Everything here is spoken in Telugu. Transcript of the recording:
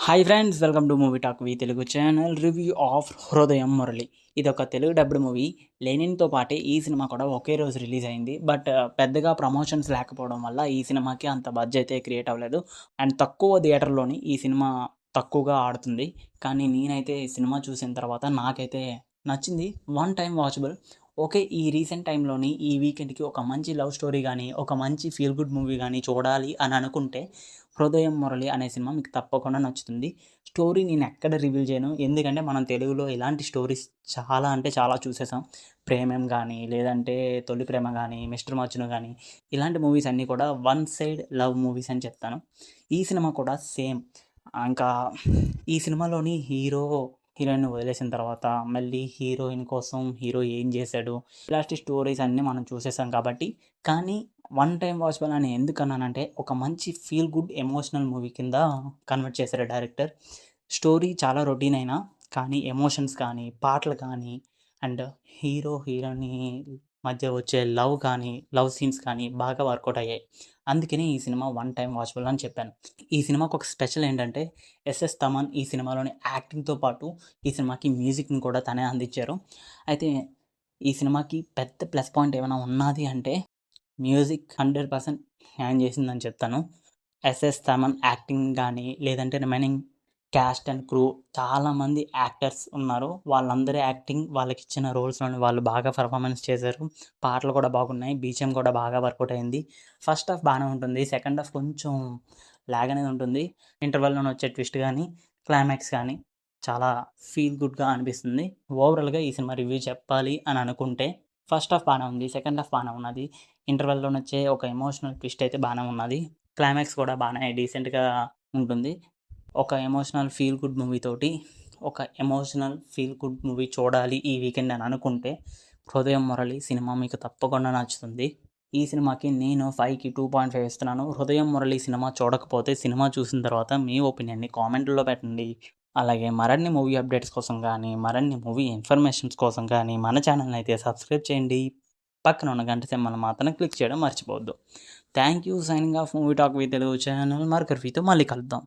Hi friends, welcome to movie talk V Telugu channel review of Hridayam Murali. ఇది ఒక తెలుగు డబ్డ్ మూవీ. లెనిన్తో పాటే ఈ సినిమా కూడా ఒకే రోజు రిలీజ్ అయింది. బట్ పెద్దగా ప్రమోషన్స్ లేకపోవడం వల్ల ఈ సినిమాకి అంత బజ్ అయితే క్రియేట్ అవ్వలేదు. అండ్ తక్కువ థియేటర్లోని ఈ సినిమా తక్కువగా ఆడుతుంది. కానీ నేనైతే ఈ సినిమా చూసిన తర్వాత నాకైతే నచ్చింది. One time watchable. ఓకే, ఈ రీసెంట్ టైంలోని ఈ వీకెండ్కి ఒక మంచి లవ్ స్టోరీ కానీ ఒక మంచి ఫీల్ గుడ్ మూవీ కానీ చూడాలి అని అనుకుంటే హృదయం మురళి అనే సినిమా మీకు తప్పకుండా నచ్చుతుంది. స్టోరీ నేను ఎక్కడ రివీల్ చేయను, ఎందుకంటే మనం తెలుగులో ఇలాంటి స్టోరీస్ చాలా అంటే చాలా చూసేసాం. ప్రేమం కానీ, లేదంటే తొలి ప్రేమ కానీ, మిస్టర్ మజ్ను కానీ, ఇలాంటి మూవీస్ అన్నీ కూడా వన్ సైడ్ లవ్ మూవీస్ అని చెప్తాను. ఈ సినిమా కూడా సేమ్. ఇంకా ఈ సినిమాలోని హీరోయిన్ వదిలేసిన తర్వాత మళ్ళీ హీరోయిన్ కోసం హీరో ఏం చేశాడు, ఇలాంటి స్టోరీస్ అన్నీ మనం చూసేసాం కాబట్టి. కానీ వన్ టైం వాచబుల్ అని ఎందుకన్నానంటే ఒక మంచి ఫీల్ గుడ్ ఎమోషనల్ మూవీ కింద కన్వర్ట్ చేశారు డైరెక్టర్. స్టోరీ చాలా రొటీన్ అయినా కానీ ఎమోషన్స్ కానీ, పాటలు కానీ, అండ్ హీరోయిన్ మధ్య వచ్చే లవ్ సీన్స్ కానీ బాగా వర్కౌట్ అయ్యాయి. అందుకనే ఈ సినిమా వన్ టైం వాచబుల్ అని చెప్పాను. ఈ సినిమాకి ఒక స్పెషల్ ఏంటంటే ఎస్ఎస్ తమన్ ఈ సినిమాలోని యాక్టింగ్తో పాటు ఈ సినిమాకి మ్యూజిక్ని కూడా తనే అందించారు. అయితే ఈ సినిమాకి పెద్ద ప్లస్ పాయింట్ ఏమైనా ఉన్నది అంటే మ్యూజిక్ 100% న్యాయం చేసిందని చెప్తాను. ఎస్ఎస్ తమన్ యాక్టింగ్ కానీ, లేదంటే రిమైనింగ్ క్యాస్ట్ అండ్ క్రూ చాలామంది యాక్టర్స్ ఉన్నారు. వాళ్ళందరి యాక్టింగ్ వాళ్ళకిచ్చిన రోల్స్‌లోని వాళ్ళు బాగా పెర్ఫార్మెన్స్ చేశారు. పాటలు కూడా బాగున్నాయి. బీజీఎం కూడా బాగా వర్కౌట్ అయింది. ఫస్ట్ హాఫ్ బాగానే ఉంటుంది. సెకండ్ హాఫ్ కొంచెం లాగ్ అనేది ఉంటుంది. ఇంటర్వల్‌లోనే వచ్చే ట్విస్ట్ కానీ, క్లైమాక్స్ కానీ చాలా ఫీల్ గుడ్‌గా అనిపిస్తుంది. ఓవరాల్‌గా ఈ సినిమా రివ్యూ చెప్పాలి అని అనుకుంటే ఫస్ట్ హాఫ్ బాగానే ఉంది. సెకండ్ హాఫ్ బాగానే ఉన్నది. ఇంటర్వల్‌లోనొచ్చే ఒక ఎమోషనల్ ట్విస్ట్ అయితే బాగానే ఉన్నది. క్లైమాక్స్ కూడా బాగానే డీసెంట్‌గా ఉంటుంది. ఒక ఎమోషనల్ ఫీల్ గుడ్ మూవీ చూడాలి ఈ వీకెండ్ అని అనుకుంటే హృదయం మురళి సినిమా మీకు తప్పకుండా నచ్చుతుంది. ఈ సినిమాకి నేను 5కి 2.5 ఇస్తున్నాను. హృదయం మురళి సినిమా చూడకపోతే సినిమా చూసిన తర్వాత మీ ఒపీనియన్ని కామెంట్‌లో పెట్టండి. అలాగే మరిన్ని మూవీ అప్డేట్స్ కోసం కానీ, మరిన్ని మూవీ ఇన్ఫర్మేషన్స్ కోసం కానీ మన ఛానల్‌ని అయితే సబ్స్క్రైబ్ చేయండి. పక్కన ఉన్న గంట సింబల్‌ని మాత్రం క్లిక్ చేయడం మర్చిపోవద్దు. Thank you. Signing off movie talk with Telugu channel. మరొక రివ్యూతో మళ్ళీ కలుద్దాం.